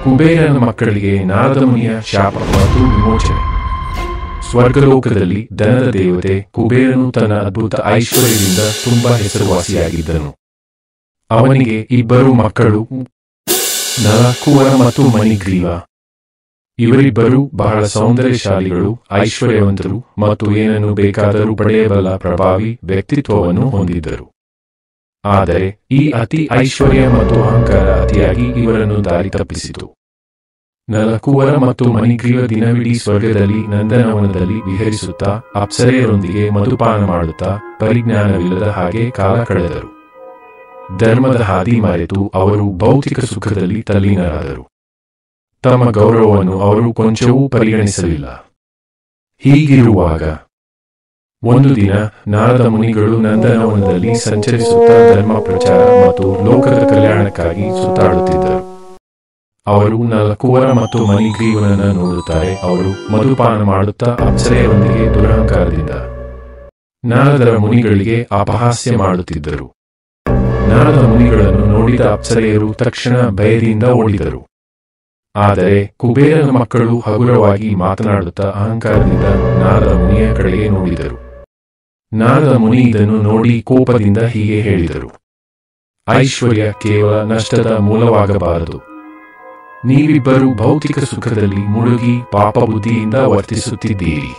ಕುಬೇರನ ಮಕ್ಕಳಿಗೆ ನಾರದ ಮುನಿಯ ಶಾಪ ಮತ್ತು ವಿಮೋಚನೆ. ಸ್ವರ್ಗಲೋಕದಲ್ಲಿ ಧನದ ದೇವತೆ ಕುಬೇರನು ತನ್ನ ಅದ್ಭುತ ಐಶ್ವರ್ಯದಿಂದ ತುಂಬಾ ಹೆಸರುವಾಸಿಯಾಗಿದ್ದನು. ಅವನಿಗೆ ಇಬ್ಬರು ಮಕ್ಕಳು, ನಲಕುವರ ಮತ್ತು ಮಣಿಗ್ರೀವ. ಇವರಿಬ್ಬರು ಬಹಳ ಸೌಂದರ್ಯಶಾಲಿಗಳು, ಐಶ್ವರ್ಯವಂತರು ಮತ್ತು ಏನನ್ನು ಬೇಕಾದರೂ ಪಡೆಯಬಲ್ಲ ಪ್ರಭಾವಿ ವ್ಯಕ್ತಿತ್ವವನ್ನು ಹೊಂದಿದ್ದರು. ಆದರೆ ಈ ಅತಿ ಐಶ್ವರ್ಯ ಮತ್ತು ಅಹಂಕಾರ ಅತಿಯಾಗಿ ಇವರನ್ನು ದಾರಿ ತಪ್ಪಿಸಿತು. ನಲಕುವರ ಮತ್ತು ಮಣಿಗ್ರೀವ ದಿನವಿಡೀ ಸ್ವರ್ಗದಲ್ಲಿ ನಂದನವನದಲ್ಲಿ ವಿಹರಿಸುತ್ತಾ ಅಪ್ಸರೆಯರೊಂದಿಗೆ ಮಧುಪಾನ ಮಾಡುತ್ತಾ ಪರಿಜ್ಞಾನವಿಲ್ಲದ ಹಾಗೆ ಕಾಲ ಕಳೆದರು. ಧರ್ಮದ ಹಾದಿ ಮರೆತು ಅವರು ಭೌತಿಕ ಸುಖದಲ್ಲಿ ತಲ್ಲೀನರಾದರು. ತಮ್ಮ ಗೌರವವನ್ನು ಅವರು ಕೊಂಚವೂ ಪರಿಗಣಿಸಲಿಲ್ಲ. ಹೀಗಿರುವಾಗ ಒಂದು ದಿನ ನಾರದ ಮುನಿಗಳು ನಂದನವನದಲ್ಲಿ ಸಂಚರಿಸುತ್ತಾ ಧರ್ಮ ಪ್ರಚಾರ ಮತ್ತು ಲೋಕದ ಕಲ್ಯಾಣಕ್ಕಾಗಿ ಸುತ್ತಾಡುತ್ತಿದ್ದರು. ಅವರು ನಲಕುವರ ಮತ್ತು ಮಣಿಗ್ರೀವನನ್ನು ನೋಡುತ್ತಾರೆ. ಅವರು ಮಧುಪಾನ ಮಾಡುತ್ತಾ ಅಪ್ಸರೆಯರೊಂದಿಗೆ ದುರಹಂಕಾರದಿಂದ ನಾರದರ ಮುನಿಗಳಿಗೆ ಅಪಹಾಸ್ಯ ಮಾಡುತ್ತಿದ್ದರು. ನಾರದ ಮುನಿಗಳನ್ನು ನೋಡಿದ ಅಪ್ಸರೆಯರು ತಕ್ಷಣ ಭಯದಿಂದ ಓಡಿದರು. ಆದರೆ ಕುಬೇರನ ಮಕ್ಕಳು ಹಗುರವಾಗಿ ಮಾತನಾಡುತ್ತಾ ಅಹಂಕಾರದಿಂದ ನಾರದ ಮುನಿಯ ಕಡೆಗೆ ನೋಡಿದರು. ನಾರದ ಮುನಿ ಇದನ್ನು ನೋಡಿ ಕೋಪದಿಂದ ಹೀಗೆ ಹೇಳಿದರು: ಐಶ್ವರ್ಯ ಕೇವಲ ನಷ್ಟದ ಮೂಲವಾಗಬಾರದು. ನೀವಿಬ್ಬರು ಭೌತಿಕ ಸುಖದಲ್ಲಿ ಮುಳುಗಿ ಪಾಪ ಬುದ್ಧಿಯಿಂದ ವರ್ತಿಸುತ್ತಿದ್ದೀರಿ.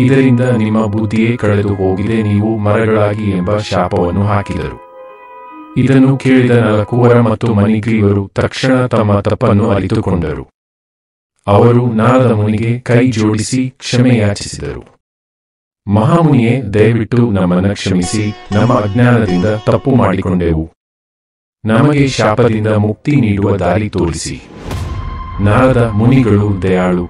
ಇದರಿಂದ ನಿಮ್ಮ ಬುದ್ಧಿಯೇ ಕಳೆದು ಹೋಗಿದೆ, ನೀವು ಮರಗಳಾಗಿ ಎಂಬ ಶಾಪವನ್ನು ಹಾಕಿದರು. ಇದನ್ನು ಕೇಳಿದ ನಲಕುವರ ಮತ್ತು ಮಣಿಗ್ರೀವರು ತಕ್ಷಣ ತಮ್ಮ ತಪ್ಪನ್ನು ಅರಿತುಕೊಂಡರು. ಅವರು ನಾರದ ಮುನಿಗೆ ಕೈ ಜೋಡಿಸಿ ಕ್ಷಮೆ ಯಾಚಿಸಿದರು. ಮಹಾಮುನಿಯೇ, ದಯವಿಟ್ಟು ನಮ್ಮನ್ನು ಕ್ಷಮಿಸಿ, ನಮ್ಮ ಅಜ್ಞಾನದಿಂದ ತಪ್ಪು ಮಾಡಿಕೊಂಡೆವು. ನಮಗೆ ಶಾಪದಿಂದ ಮುಕ್ತಿ ನೀಡುವ ದಾರಿ ತೋರಿಸಿ. ನಾರದ ಮುನಿಗಳು ದಯಾಳು.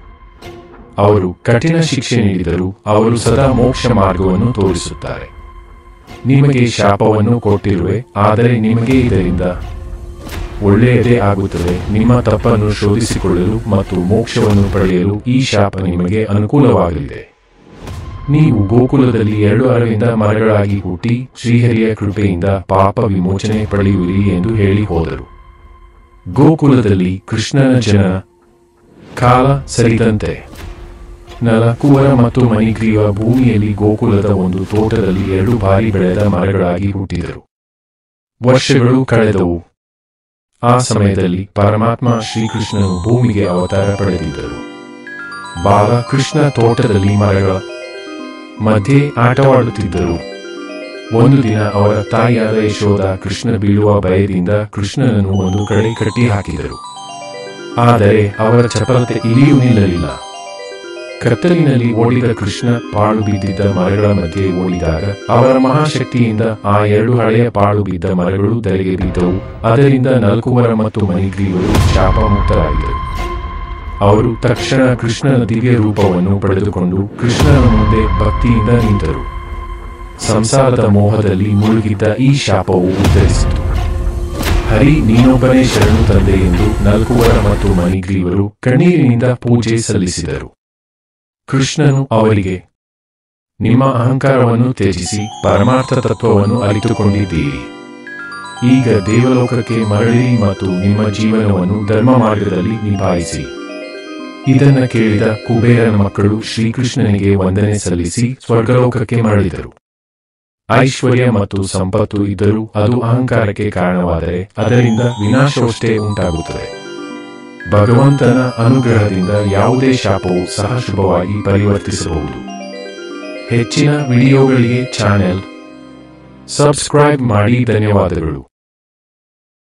ಅವರು ಕಠಿಣ ಶಿಕ್ಷೆ ನೀಡಿದರೂ ಅವರು ಸದಾ ಮೋಕ್ಷ ಮಾರ್ಗವನ್ನು ತೋರಿಸುತ್ತಾರೆ. ನಿಮಗೆ ಶಾಪವನ್ನು ಕೊಟ್ಟಿರುವೆ, ಆದರೆ ನಿಮಗೆ ಇದರಿಂದ ಒಳ್ಳೆಯದೇ ಆಗುತ್ತದೆ. ನಿಮ್ಮ ತಪ್ಪನ್ನು ಶೋಧಿಸಿಕೊಳ್ಳಲು ಮತ್ತು ಮೋಕ್ಷವನ್ನು ಪಡೆಯಲು ಈ ಶಾಪ ನಿಮಗೆ ಅನುಕೂಲವಾಗಲಿದೆ. ನೀವು ಗೋಕುಲದಲ್ಲಿ 2 ಅರವಿಂದ ಮರಗಳಾಗಿ ಹುಟ್ಟಿ ಶ್ರೀಹರಿಯ ಕೃಪೆಯಿಂದ ಪಾಪ ವಿಮೋಚನೆ ಪಡೆಯುವಿರಿ ಎಂದು ಹೇಳಿ ಹೋದರು. ಗೋಕುಲದಲ್ಲಿ ಕೃಷ್ಣನ ಜನನ ಕಾಲ ಸರಿದಂತೆ ನಲಕುವರ ಮತ್ತು ಮಣಿಗ್ರೀವ ಭೂಮಿಯಲ್ಲಿ ಗೋಕುಲದ ಒಂದು ತೋಟದಲ್ಲಿ 2 ಬಾರಿ ಬೆಳೆದ ಮರಗಳಾಗಿ ಹುಟ್ಟಿದರು. ವರ್ಷಗಳು ಕಳೆದವು. ಆ ಸಮಯದಲ್ಲಿ ಪರಮಾತ್ಮ ಶ್ರೀಕೃಷ್ಣನು ಭೂಮಿಗೆ ಅವತಾರ ಪಡೆದಿದ್ದರು. ಬಾಲಕೃಷ್ಣ ತೋಟದಲ್ಲಿ ಮರಗಳ ಮಧ್ಯೆ ಆಟವಾಡುತ್ತಿದ್ದರು. ಒಂದು ದಿನ ಅವರ ತಾಯಿಯಾದ ಯಶೋಧ ಕೃಷ್ಣ ಬೀಳುವ ಭಯದಿಂದ ಕೃಷ್ಣನನ್ನು ಒಂದು ಕಡೆ ಕಟ್ಟಿ ಹಾಕಿದರು. ಆದರೆ ಅವರ ಚಪಲತೆ ಇಲ್ಲಿಯೂ ನಿಲ್ಲಲಿಲ್ಲ. ಕತ್ತಲಿನಲ್ಲಿ ಓಡಿದ ಕೃಷ್ಣ ಪಾಳು ಬಿದ್ದಿದ್ದ ಮರಗಳ ಮಧ್ಯೆ ಓಡಿದಾಗ ಅವರ ಮಹಾಶಕ್ತಿಯಿಂದ ಆ 2 ಹಳೆಯ ಪಾಳು ಬಿದ್ದ ಮರಗಳು ಧರೆಗೆ ಬಿದ್ದವು. ಅದರಿಂದ ನಲಕುವರ ಮತ್ತು ಮಣಿಗ್ರೀವರು ಶಾಪ ಮುಕ್ತರಾಗಿದ್ದರು. ಅವರು ತಕ್ಷಣ ಕೃಷ್ಣನ ದಿವ್ಯ ರೂಪವನ್ನು ಪಡೆದುಕೊಂಡು ಕೃಷ್ಣನ ಮುಂದೆ ಭಕ್ತಿಯಿಂದ ನಿಂತರು. ಸಂಸಾರದ ಮೋಹದಲ್ಲಿ ಮುಳುಗಿದ್ದ ಈ ಶಾಪವು ಉತ್ತರಿಸಿತು. ಹರಿ, ನೀನೊಬ್ಬನೇ ಶರಣು ತಂದೆ ಎಂದು ನಲಕುವರ ಮತ್ತು ಮಣಿಗ್ರೀವರು ಕಣ್ಣೀರಿನಿಂದ ಪೂಜೆ ಸಲ್ಲಿಸಿದರು. ಕೃಷ್ಣನು ಅವರಿಗೆ, ನಿಮ್ಮ ಅಹಂಕಾರವನ್ನು ತ್ಯಜಿಸಿ ಪರಮಾರ್ಥ ತತ್ವವನ್ನು ಅರಿತುಕೊಂಡಿದ್ದೀರಿ. ಈಗ ದೇವಲೋಕಕ್ಕೆ ಮರಳಿರಿ ಮತ್ತು ನಿಮ್ಮ ಜೀವನವನ್ನು ಧರ್ಮ ಮಾರ್ಗದಲ್ಲಿ ನಿಭಾಯಿಸಿ. ಇದನ್ನು ಕೇಳಿದ ಕುಬೇರನ ಮಕ್ಕಳು ಶ್ರೀಕೃಷ್ಣನಿಗೆ ವಂದನೆ ಸಲ್ಲಿಸಿ ಸ್ವರ್ಗಲೋಕಕ್ಕೆ ಮರಳಿದರು. ಐಶ್ವರ್ಯ ಮತ್ತು ಸಂಪತ್ತು ಇದ್ದರೂ ಅದು ಅಹಂಕಾರಕ್ಕೆ ಕಾರಣವಾದರೆ ಅದರಿಂದ ವಿನಾಶವಷ್ಟೇ ಉಂಟಾಗುತ್ತದೆ. ಭಗವಂತನ ಅನುಗ್ರಹದಿಂದ ಯಾವುದೇ ಶಾಪವು ಸಹ ಶುಭವಾಗಿ ಪರಿವರ್ತಿಸಬಹುದು. ಹೆಚ್ಚಿನ ವಿಡಿಯೋಗಳಿಗೆ ಚಾನೆಲ್ ಸಬ್ಸ್ಕ್ರೈಬ್ ಮಾಡಿ. ಧನ್ಯವಾದಗಳು.